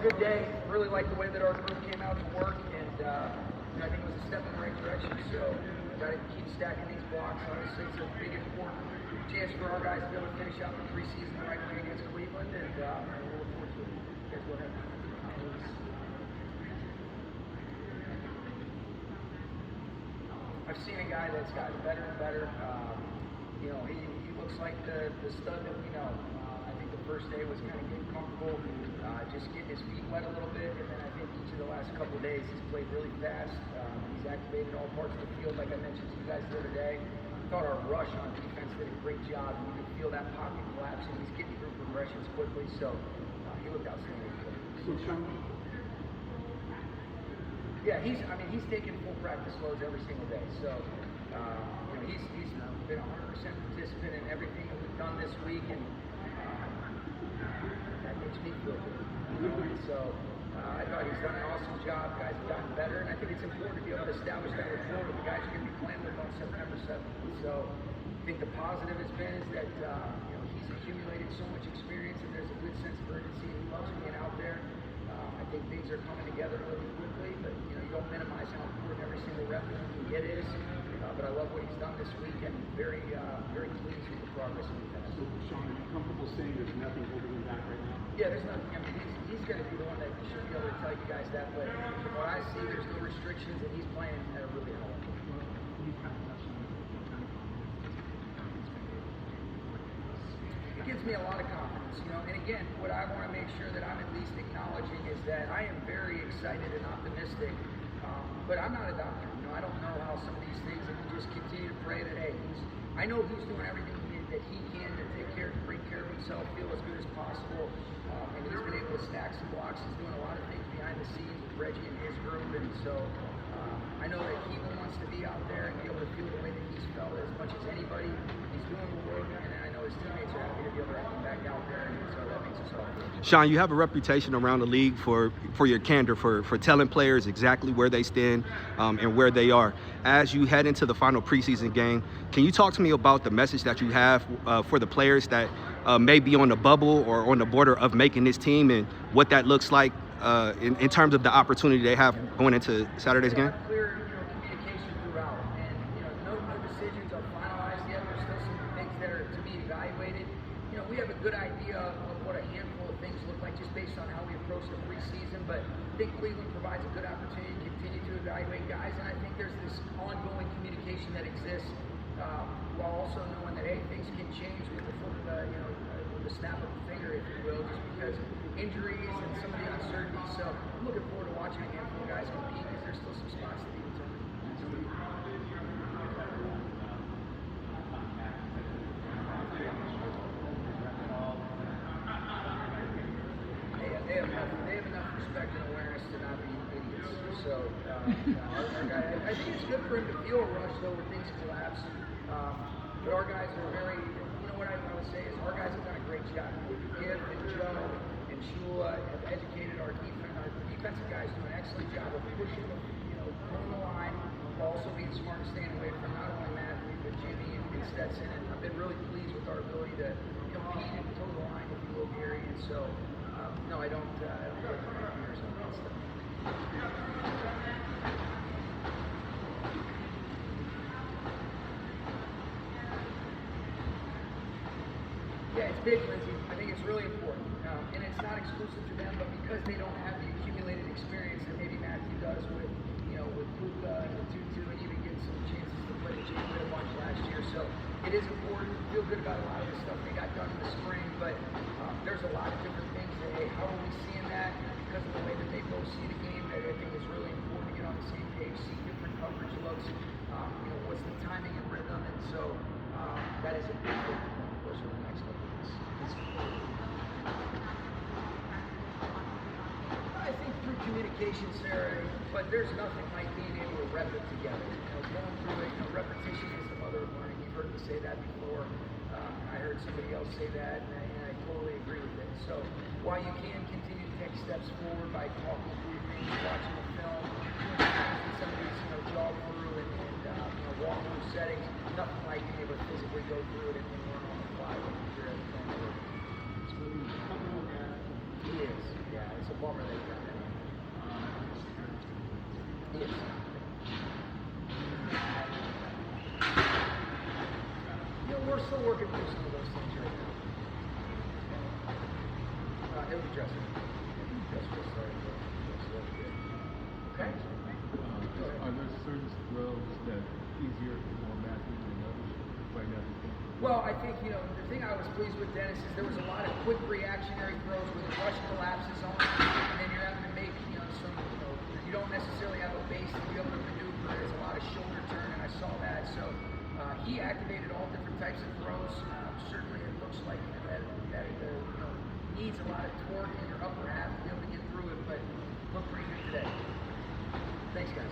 good day. Really like the way that our group came out to work, and I think it was a step in the right direction. So got to keep stacking these blocks. Obviously, it's a big, important chance for our guys to be able to finish out the preseason the right way against Cleveland, and we'll look forward to it. You guys go ahead. I've seen a guy that's gotten better and better. He looks like the stud that we know. I think the first day was kind of getting comfortable, just getting his feet wet a little bit, and then I think each of the last couple of days he's played really fast. He's activated all parts of the field, like I mentioned to you guys the other day. I thought our rush on defense did a great job. You could feel that pocket collapsing. He's getting through progressions quickly, so he looked outstanding. Yeah, he's taking full practice loads every single day. So, he's been a 100% participant in everything that we've done this week, and that makes me feel good. And so, I thought he's done an awesome job. Guys have gotten better, and I think it's important to be able to establish that rapport with the guys you're going to be playing with on September 7th. So, I think the positive has been is that he's accumulated so much experience, and there's a good sense of urgency, and he loves being out there. I think things are coming together really quickly, but you don't minimize how important every single rep that you can get is. But I love what he's done this week, and very pleased with the progress we've had. So, Sean, are you comfortable saying there's nothing holding him back right now? Yeah, there's nothing. He's going to be the one that should be able to tell you guys that. But from what I see, there's no restrictions, and he's playing at a really high level. It gives me a lot of confidence, And again, what I want to make sure that I'm at least acknowledging is that I am very excited and optimistic. But I'm not a doctor. I don't know how some of these things, and we just continue to pray that, hey, I know he's doing everything that he can to bring care of himself, feel as good as possible. And he's been able to stack some blocks. He's doing a lot of things behind the scenes with Reggie and his group. And so I know that he wants to be out there and be able to feel the way that he's felt as much as anybody. He's doing the work, and I know his teammates are happy to be able to have him back out there. And so that makes us all good. Sean, you have a reputation around the league for your candor, for telling players exactly where they stand and where they are. As you head into the final preseason game, can you talk to me about the message that you have for the players that may be on the bubble or on the border of making this team, and what that looks like in terms of the opportunity they have going into Saturday's game? Clear, communication throughout, and no decisions are finalized yet. There's still some things that are to be evaluated. We have a good idea of what a handful of things look like just based on how we approach the preseason, but I think Cleveland provides a good opportunity to continue to evaluate guys, and I think there's this ongoing communication that exists while also knowing that, hey, things can change with the flip of with the snap of the finger, if you will, just because injuries and some of the uncertainty. So I'm looking forward to watching a handful of guys compete because there's still some spots to be determined. They have enough respect and awareness to not be idiots. So our guy, I think it's good for him to feel a rush though when things collapse. But our guys are very, what I would say is our guys have done a great job. Gibb and Joe and Shula have educated our defensive guys do an excellent job of pushing, pulling the line, while also being smart and staying away from not only Matthew but Jimmy and Stetson. And I've been really pleased with our ability to compete and toe the line, if you will, Gary. And so, no, I don't feel like I'm years on that stuff. Yeah, it's big, Lindsay. I think it's really important. And it's not exclusive to them, but because they don't have the accumulated experience that maybe Matthew does with Puka and the 2-2, and even getting some chances to play the Jimmy a bunch last year. So it is important. Feel good about a lot of the stuff they got done in the spring, but there's a lot of different things that, hey, how are we seeing that? Because of the way that they both see the game, that I think is really important to get on the same page, see different coverage looks, what's the timing and rhythm, and so that is a big thing for the next couple of weeks. I think through communication, Sarah, but there's nothing like being able to rep it together. Going through it, repetition is the mother of learning. You've heard me say that before. I heard somebody else say that, and I totally agree with it. So while you can continue to take steps forward by talking through things, watching the film, doing some of these, jog through and walk through settings, nothing like being able to physically go through it and learn on the fly when you're at the film. It is, yeah. It's a bummer they've done it. He is. You know, we're still working through some of those things right now. It was Justin. Justin started. Okay? Are there certain throws that easier for Matthew than others right now? Well, I think, you know, the thing I was pleased with, Dennis, is there was a lot of quick reactionary throws where the rush collapses on you, and then you're having to make, you know, some, you don't necessarily have a base to be able to maneuver. There's a lot of shoulder turn, and I saw that. So he activated all different types of throws. Certainly it looks like that needs a lot of torque in your upper half to be able to get through it, but looked pretty good today. Thanks, guys.